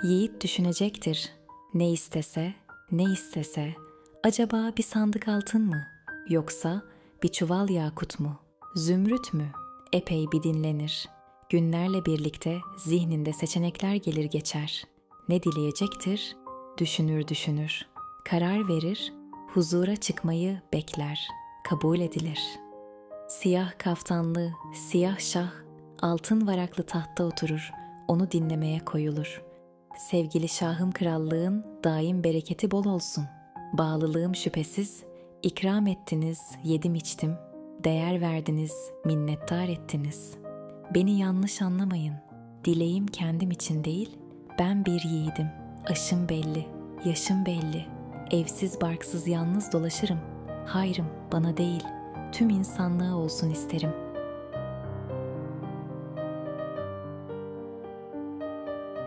Yiğit düşünecektir. Ne istese, ne istese, acaba bir sandık altın mı? Yoksa bir çuval yakut mu? Zümrüt mü? Epey bir dinlenir. Günlerle birlikte zihninde seçenekler gelir geçer. Ne dileyecektir? Düşünür düşünür. Karar verir, huzura çıkmayı bekler. Kabul edilir. Siyah kaftanlı, siyah şah, altın varaklı tahtta oturur, onu dinlemeye koyulur. Sevgili şahım krallığın daim bereketi bol olsun. Bağlılığım şüphesiz, ikram ettiniz, yedim içtim, değer verdiniz, minnettar ettiniz. Beni yanlış anlamayın, dileğim kendim için değil, ben bir yiğidim, aşım belli, yaşım belli, evsiz barksız yalnız dolaşırım, hayrım bana değil, tüm insanlığa olsun isterim.''